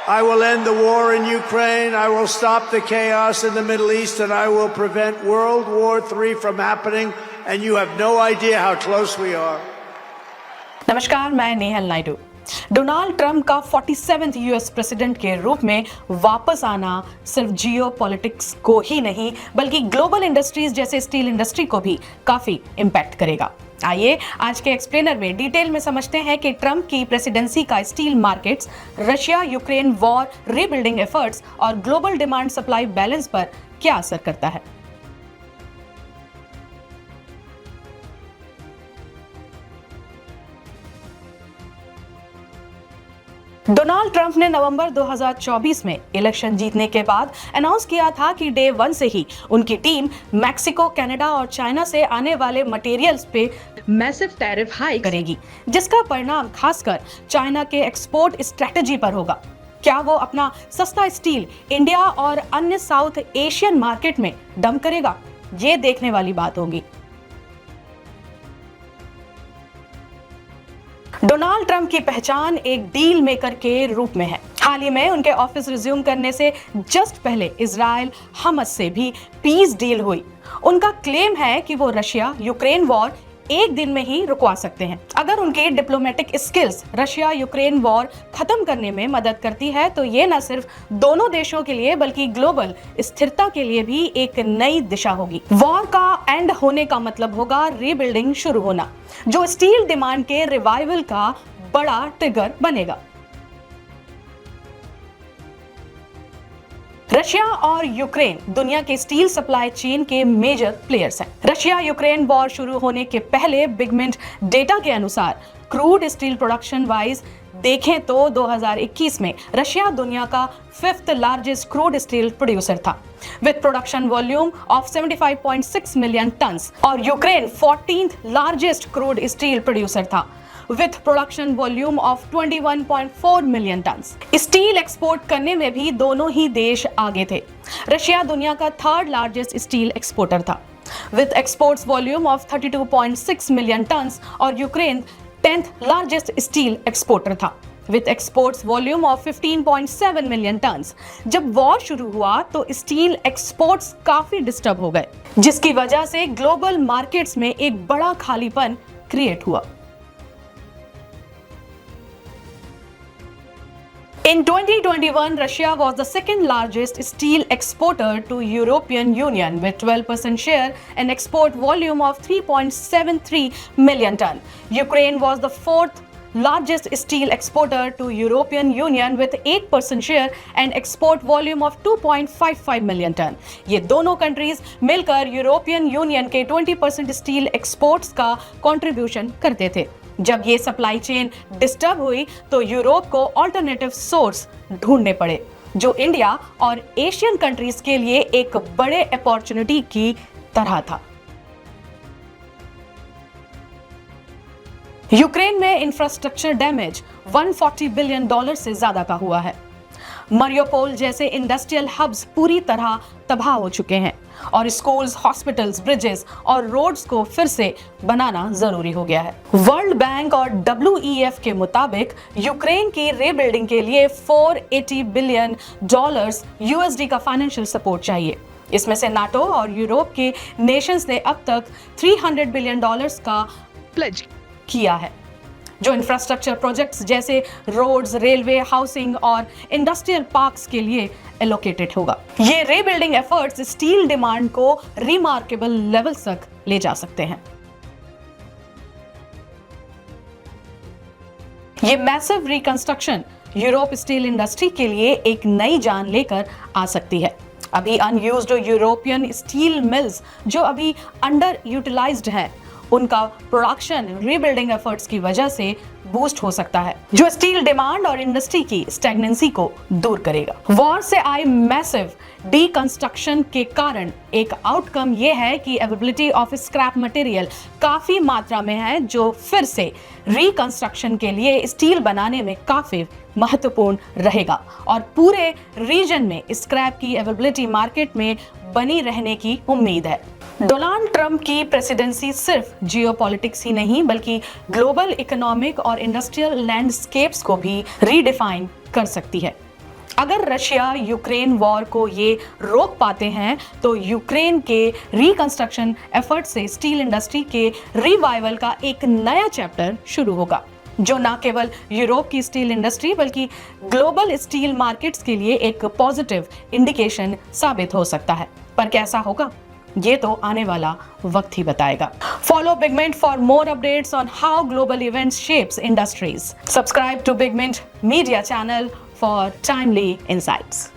I will end the war in Ukraine. I will stop the chaos in the Middle East, and I will prevent World War III from happening. And you have no idea how close we are. नमस्कार, मैं Nehal Naidu. Donald Trump का 47th US president के रूप में वापस आना सिर्फ जियो politics को ही नहीं बल्कि ग्लोबल इंडस्ट्रीज जैसे स्टील इंडस्ट्री को भी काफी इम्पैक्ट करेगा। आइए आज के एक्सप्लेनर में डिटेल में समझते हैं कि ट्रंप की प्रेसिडेंसी का steel markets, Russia Ukraine war, rebuilding efforts और ग्लोबल डिमांड सप्लाई बैलेंस पर क्या असर करता है। डोनाल्ड ट्रंप ने नवंबर 2024 में इलेक्शन जीतने के बाद अनाउंस किया था कि डे 1 से ही उनकी टीम मैक्सिको, कनाडा और चाइना से आने वाले मटेरियल्स पे मैसिव टैरिफ हाइक करेगी, जिसका परिणाम खासकर चाइना के एक्सपोर्ट स्ट्रेटजी पर होगा। क्या वो अपना सस्ता स्टील इंडिया और अन्य साउथ एशियन मार्केट में डंप करेगा? ये देखने वाली बात होगी। डोनाल्ड ट्रंप की पहचान एक डील मेकर के रूप में है। हाल ही में उनके ऑफिस रिज्यूम करने से जस्ट पहले इजराइल हमास से भी पीस डील हुई। उनका क्लेम है कि वो रशिया यूक्रेन वॉर एक दिन में ही रुकवा सकते हैं। अगर उनकी diplomatic skills Russia Ukraine war खत्म करने में मदद करती है तो ये न सिर्फ दोनों देशों के लिए बल्कि ग्लोबल स्थिरता के लिए भी एक नई दिशा होगी। वॉर का एंड होने का मतलब होगा रीबिल्डिंग शुरू होना, जो स्टील डिमांड के रिवाइवल का बड़ा ट्रिगर बनेगा। रशिया और यूक्रेन दुनिया के स्टील सप्लाई चेन के मेजर प्लेयर्स हैं। रशिया यूक्रेन वॉर शुरू होने के पहले बिगमिंट डेटा के अनुसार क्रूड स्टील प्रोडक्शन वाइज देखें तो 2021 में रशिया दुनिया का 5th largest crude steel producer था with production volume of 75.6 million tons, और Ukraine 14th largest crude steel producer था with production volume of 21.4 million tons। Steel export करने में भी दोनों ही देश आगे थे। रशिया दुनिया का 3rd लार्जेस्ट स्टील एक्सपोर्टर था with exports volume of 32.6 million tons, और Ukraine 10th largest steel exporter था with exports volume of 15.7 million tons। जब वॉर शुरू हुआ तो स्टील एक्सपोर्ट्स काफी डिस्टर्ब हो गए, जिसकी वजह से ग्लोबल मार्केट्स में एक बड़ा खालीपन क्रिएट हुआ। In 2021, Russia was the second largest steel exporter to European Union with 12% share and export volume of 3.73 million ton. Ukraine was the 4th largest steel exporter to European Union with 8% share and export volume of 2.55 million ton. ये दोनों countries मिलकर European union के 20% steel exports का contribution करते थे। जब ये supply chain disturb हुई तो यूरोप को अल्टरनेटिव सोर्स ढूंढने पड़े, जो इंडिया और एशियन कंट्रीज के लिए एक बड़े अपॉर्चुनिटी की तरह था। यूक्रेन में इंफ्रास्ट्रक्चर डैमेज $140 बिलियन से ज्यादा का हुआ है। मरियोपोल जैसे इंडस्ट्रियल हब्स पूरी तरह तबाह हो चुके हैं और स्कूल्स, हॉस्पिटल्स, ब्रिजेस और रोड्स को फिर से बनाना जरूरी हो गया है। वर्ल्ड बैंक और WEF के मुताबिक यूक्रेन की रीबिल्डिंग के लिए $480 बिलियन USD का फाइनेंशियल सपोर्ट चाहिए। इसमें से नाटो और यूरोप के नेशंस ने अब तक $300 बिलियन का प्लेज किया है, जो इंफ्रास्ट्रक्चर प्रोजेक्ट्स जैसे रोड्स, रेलवे, हाउसिंग और इंडस्ट्रियल पार्क्स के लिए एलोकेटेड होगा। ये रीबिल्डिंग एफर्ट्स स्टील डिमांड को रिमार्केबल लेवल्स तक ले जा सकते हैं। ये massive reconstruction Europe steel industry के लिए एक नई जान लेकर आ सकती है। अभी अनयूज्ड यूरोपियन स्टील मिल्स जो अभी अंडर यूटिलाइज्ड हैं, उनका प्रोडक्शन रीबिल्डिंग एफर्ट्स की वजह से बूस्ट हो सकता है, जो स्टील डिमांड और इंडस्ट्री की स्टैग्नेंसी को दूर करेगा। वॉर से आई मैसिव डीकंस्ट्रक्शन के कारण एक आउटकम ये है कि अवेलेबिलिटी ऑफ स्क्रैप मटेरियल काफी मात्रा में है, जो फिर से रिकंस्ट्रक्शन के लिए स्टील बनाने में काफी महत्वपूर्ण रहेगा और पूरे रीजन में स्क्रैप की अवेलेबिलिटी मार्केट में बनी रहने की उम्मीद है। डोनाल्ड ट्रंप की प्रेसिडेंसी सिर्फ जियोपॉलिटिक्स ही नहीं बल्कि ग्लोबल इकोनॉमिक और इंडस्ट्रियल लैंडस्केप्स को भी रीडिफाइन कर सकती है। अगर रशिया यूक्रेन वॉर को ये रोक पाते हैं तो यूक्रेन के रिकंस्ट्रक्शन एफर्ट से स्टील इंडस्ट्री के रिवाइवल का एक नया चैप्टर शुरू होगा, जो न केवल यूरोप की स्टील इंडस्ट्री बल्कि ग्लोबल स्टील मार्केट्स के लिए एक पॉजिटिव इंडिकेशन साबित हो सकता है। पर कैसा होगा, ये तो आने वाला वक्त ही बताएगा। Follow BigMint for more updates on how global events shapes industries. Subscribe to BigMint media channel for timely insights.